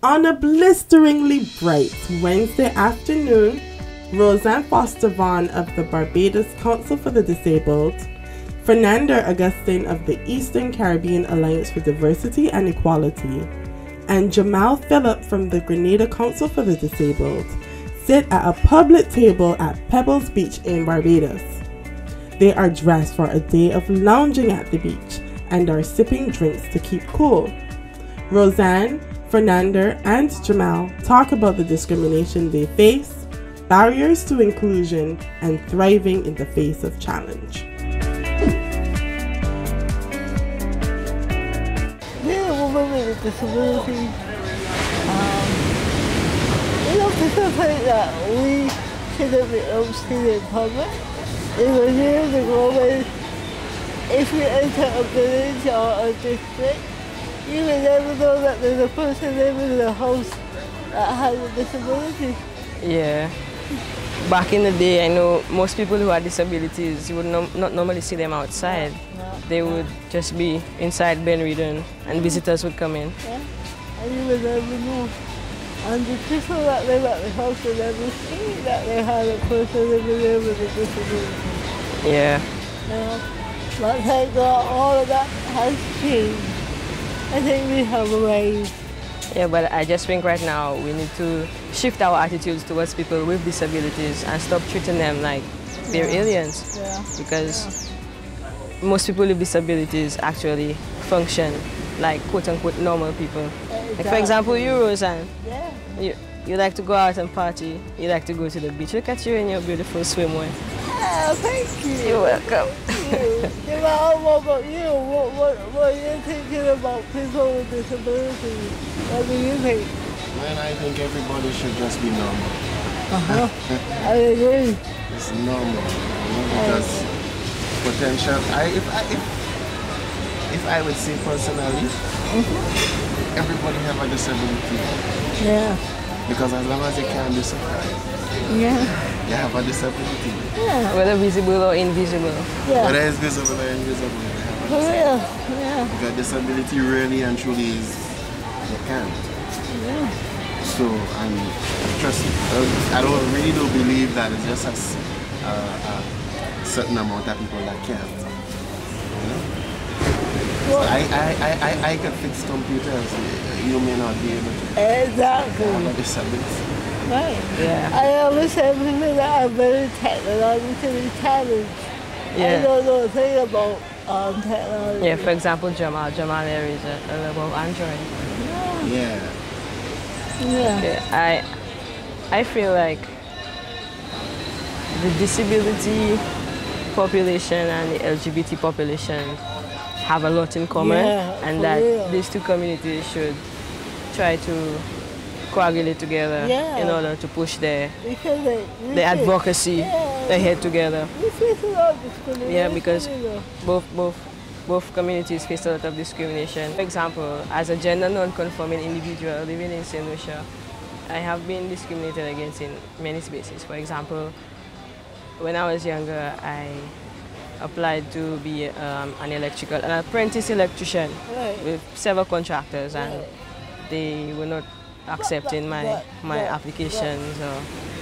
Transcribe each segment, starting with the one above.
On a blisteringly bright Wednesday afternoon, Roseanne Foster Vaughan of the Barbados Council for the Disabled, Fernander Augustin of the Eastern Caribbean Alliance for Diversity and Equality, and Jamal Phillip from the Grenada Council for the Disabled sit at a public table at Pebbles Beach in Barbados. They are dressed for a day of lounging at the beach and are sipping drinks to keep cool. Roseanne, Fernander, and Jamal talk about the discrimination they face, barriers to inclusion, and thriving in the face of challenge. Being a woman with a disability, people think that we shouldn't be seen in public. Even years ago, if you enter a village or a district, you will never know that there's a person living in a house that has a disability. Yeah. Back in the day, I know most people who had disabilities, you would not normally see them outside. No. They would just be inside bedridden and visitors would come in. Yeah. And you will never know. And the people that live at the house will never see that they had a person living there with a disability. Yeah. But thank God all of that has changed. I think we have a ways. Yeah, but I just think right now we need to shift our attitudes towards people with disabilities and stop treating them like they're aliens. Yeah. Because most people with disabilities actually function like quote-unquote normal people. Exactly. Like for example, you, Roseanne, Yeah. you like to go out and party, you like to go to the beach. Look at you in your beautiful swimwear. Oh, thank you. You're welcome. Jamal, what about you? What are you thinking about people with disabilities? What do you think? Man, I think everybody should just be normal. I agree. It's normal, because potential. If I would say personally, everybody have a disability. Yeah. Because as long as you can do something, Yeah. you have a disability. Yeah. Whether visible or invisible. Yeah. Whether it's visible or invisible, you have a For disability. real. Yeah. Because disability really and truly is you can't. Yeah. So trust me, I really don't believe that it's just a certain amount of people that can't. You know? Well, I can fix computers. You may not be able to. exactly. Have a disability. Right. Yeah. I always say people that are very technologically challenged. I Yeah. don't know a thing about technology. Yeah, for example, Jamal there is a level of Android. Yeah. Yeah. Okay, I feel like the disability population and the LGBT population have a lot in common, Yeah, and for that real. these two communities should try to coagulate together Yeah. in order to push their Because the advocacy ahead together. We face a lot of discrimination. Yeah, because you know. both communities face a lot of discrimination. For example, as a gender non-conforming individual living in St.Lucia, I have been discriminated against in many spaces. For example, when I was younger, I applied to be an apprentice electrician Right. with several contractors, and they were not accepting my applications. Or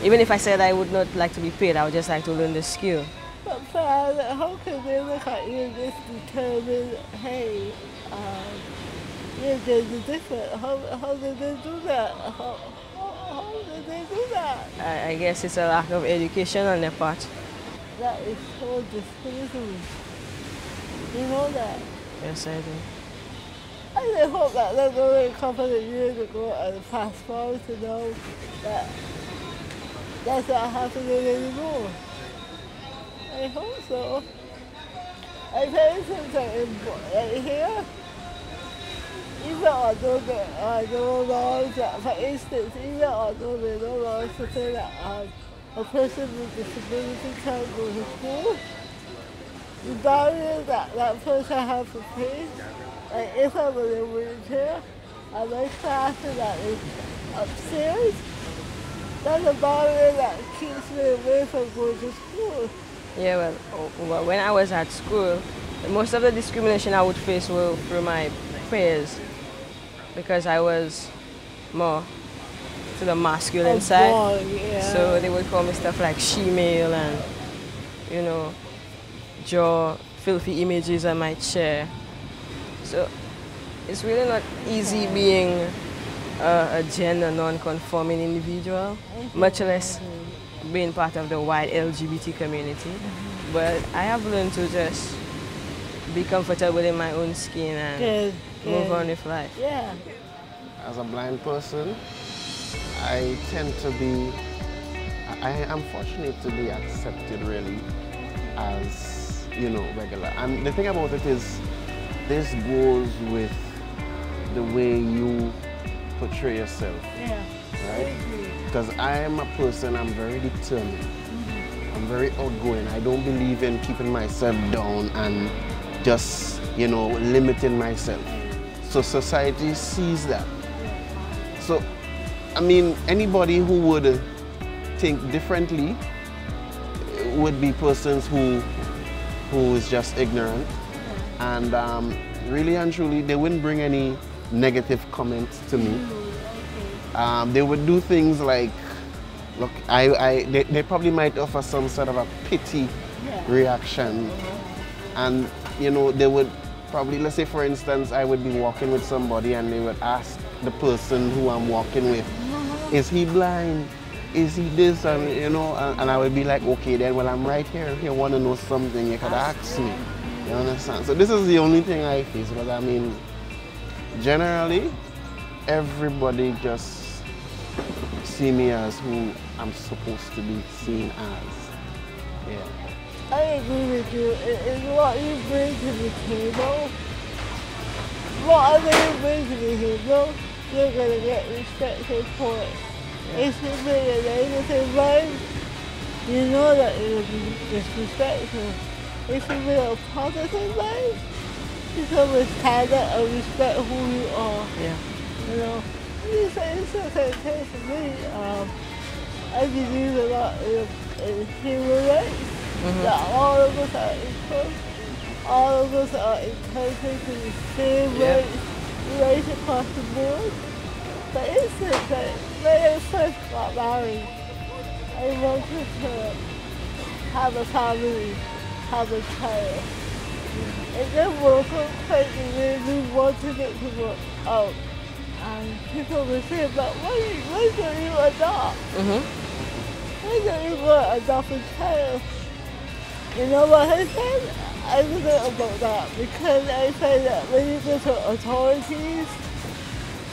even if I said I would not like to be paid, I would just like to learn the skill. But Father, how can they look at you and just determine, hey, you're gender different? How did they do that? How did they do that? I guess it's a lack of education on their part. That is so discriminatory. You know that? Yes, I do. I just hope that they're going a couple of years ago and fast forward to know that that's not happening anymore. I hope so. I tell you something right here. Even although there are no laws, for instance, even although there are no laws to say that a person with disability can't go to school, the barrier that person has to face, like if I'm in a wheelchair and my classroom that is upstairs, that's a barrier that keeps me away from going to school. Yeah, well, when I was at school, most of the discrimination I would face were through my peers, because I was more to the masculine side. Boy, yeah. So they would call me stuff like she-male and, you know, draw filthy images I might share. So it's really not easy being a gender non-conforming individual, much less being part of the wide LGBT community. But I have learned to just be comfortable in my own skin and move on with life. Yeah. As a blind person, I tend to be, I am fortunate to be accepted really as, you know, regular. And the thing about it is, this goes with the way you portray yourself, right? Because I am a person, I'm very determined. I'm very outgoing. I don't believe in keeping myself down and just, you know, limiting myself. So society sees that. So, I mean, anybody who would think differently would be persons who is just ignorant. And really and truly, they wouldn't bring any negative comments to me. They would do things like, look, they probably might offer some sort of a pity reaction. And, you know, they would probably, let's say for instance, I would be walking with somebody and they would ask the person who I'm walking with, is he blind? Is he this? And, you know, and I would be like, okay, then, well, I'm right here. If you want to know something, you could ask me. You understand? So this is the only thing I face, but I mean, generally, everybody just see me as who I'm supposed to be seen as. Yeah. I agree with you. It's what you bring to the table. Whatever you bring to the table, you're going to get respected for it. If you bring a negative vibe, you know that it will be disrespectful. If you bring a positive vibe, you can stand up and respect who you are. Yeah. You know, it's a case to me. I believe a lot in human rights. That all of us are equal. All of us are entitled to the same rights across the board. For instance, when I first got married, I wanted to have a family, have a child. It didn't work out quite the way we wanted it to work out. And people would say, but why don't you adopt? Why don't you go adopt a child? You know what I said? I wasn't about that because I find that when you go to authorities,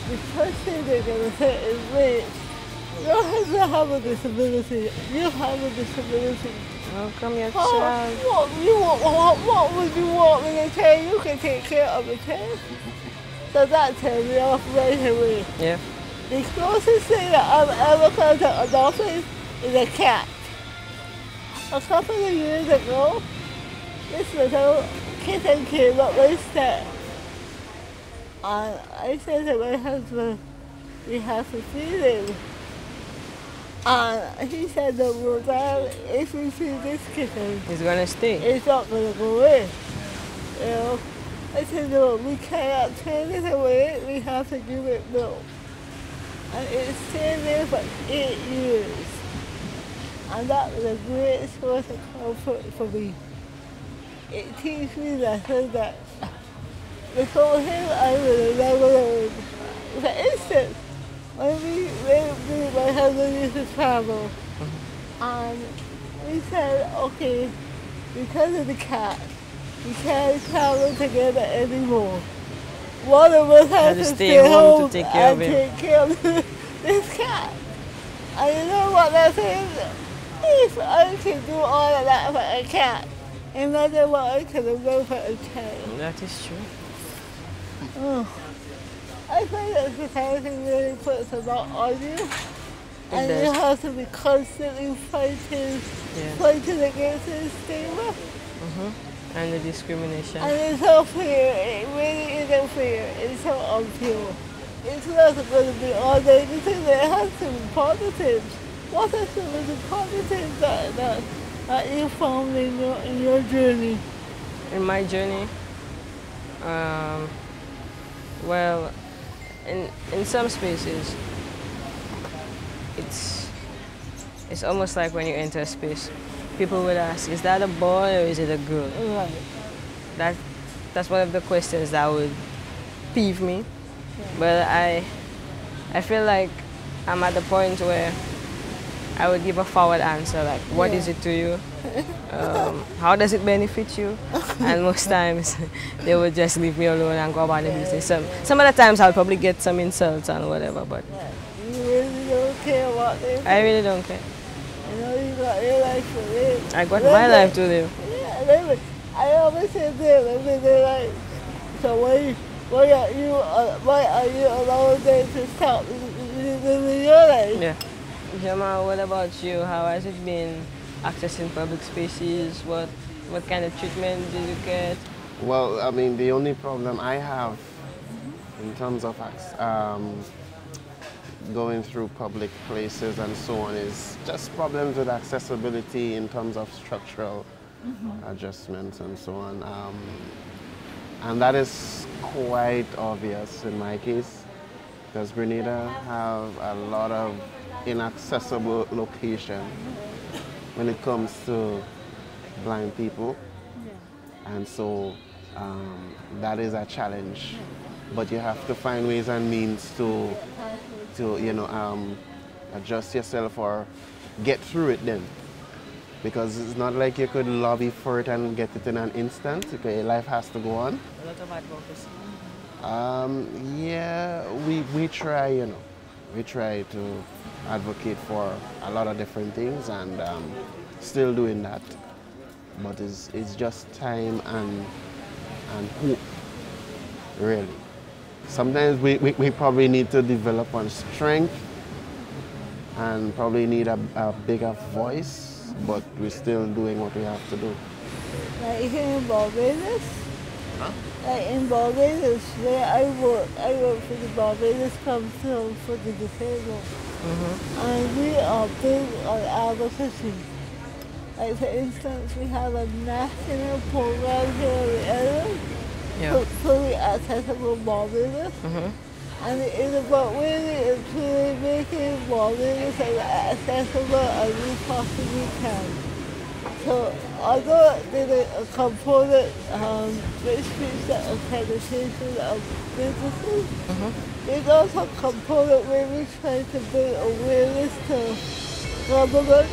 the first thing they're going to say is, wait, your husband have a disability. You have a disability. How come your child? What would you want me to tell you? You can take care of the child. So that turned me off right away. Yeah. The closest thing that I've ever come to adopting is a cat. A couple of years ago, this little kitten came up my step. And I said to my husband, we have to feed him. And he said, no, Roseanne, if we feed this kitten, He's gonna stay. it's not going to go away. You know? I said, no, we cannot turn it away, we have to give it milk. And it stayed there for 8 years. And that was a great source of comfort for me. It teaches me lessons that before him I would have never learned. For instance, when my husband used to travel, and we said, okay, because of the cat, we can't travel together anymore. One of us has to stay home to take care of him. take care of this cat. And you know what that is? If I can do all of that for a cat, imagine what I could have done for a child. That is true. Oh. I find that society really puts a lot on you. And does. you have to be constantly fighting against the stigma. And the discrimination. And it's so fair. It really isn't fair. It's so unpure. It's not going to be all negative. It has to be positive. What are some of the positives that you found in your journey? In my journey, well, in some spaces, it's almost like when you enter a space, people would ask, is that a boy or is it a girl? Right. That's one of the questions that would peeve me. Yeah. But I feel like I'm at the point where I would give a forward answer, like, what is it to you? How does it benefit you? And most times, they would just leave me alone and go about their business. Some of the times, I'll probably get some insults and whatever, but... You really don't care about them? I really don't care. You know, you got your life to live. I got my life to live. Yeah, live. I always say they're like, so why are you allowing them to stop living your life? Yeah. Jamal, what about you? How has it been accessing public spaces? What kind of treatment did you get? Well, I mean, the only problem I have in terms of going through public places and so on is just problems with accessibility in terms of structural adjustments and so on. And that is quite obvious in my case, because Grenada have a lot of inaccessible location when it comes to blind people, and so that is a challenge. But you have to find ways and means to adjust yourself or get through it then, because it's not like you could lobby for it and get it in an instant. Okay, life has to go on. A lot of advocacy. Yeah, we try, we try to advocate for a lot of different things, and still doing that. But it's just time and hope, really. Sometimes we probably need to develop on strength and probably need a bigger voice, but we're still doing what we have to do. Like here in Barbados? Huh? Like in Barbados, where I work for the Barbados Council for the Disabled. And we are big on advocacy. Like for instance, we have a national program here in the area, fully accessible Barbados. And it is about really improving making Barbados as accessible as we possibly can. So although there's a component which speaks to accreditation of businesses, there's also a component where we try to build awareness to government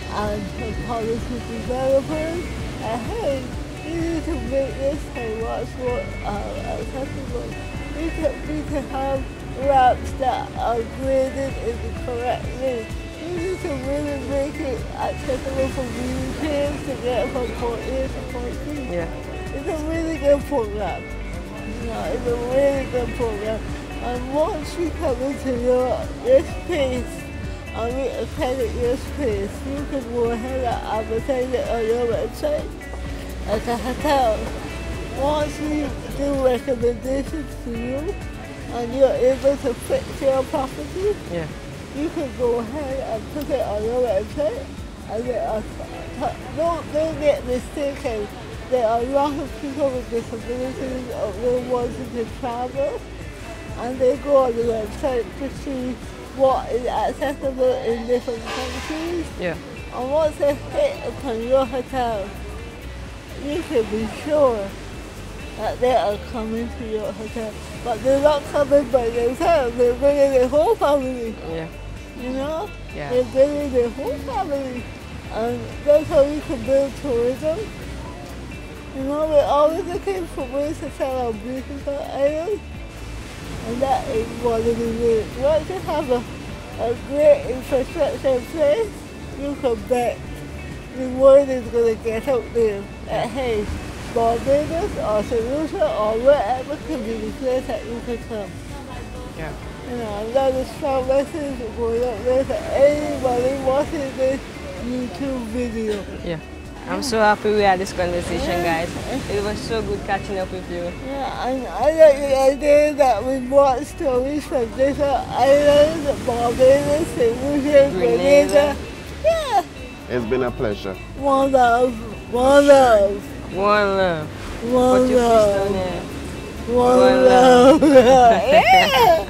and to policy developers. And hey, we need to make this thing much more accessible. We can have ramps that are graded in the correct way. We need to really make it accessible for wheelchairs to get from point A to point B. Yeah. It's a really good program. It's a really good program. And once we come into your space and we accredit your space, you can go ahead and advertise it on your website as a hotel. Once we do recommendations to you and you're able to fix your property, you can go ahead and put it on your website. And don't get mistaken. There are a lot of people with disabilities who wanting to travel, and they go on the website to see what is accessible in different countries. And once they hit upon your hotel, you can be sure that they are coming to your hotel. But they're not coming by themselves, they're bringing their whole family. You know? They're bringing their whole family. And that's how we can build tourism. You know, we're always looking for ways to tell our beautiful island. And that is one of the ways. Once you have a great infrastructure in place, you can bet the word is going to get out there that, hey, Barbados or St.Lucia or wherever can be the place that you can come. You know, and that is strong message going out there to anybody watching this YouTube video. I'm so happy we had this conversation, guys. It was so good catching up with you. And I like the idea that we watch stories from different islands, Barbados, St.Lucia, Grenada. It's been a pleasure. One love, one love. One love. One Put your love. fist on there. One love. Yeah.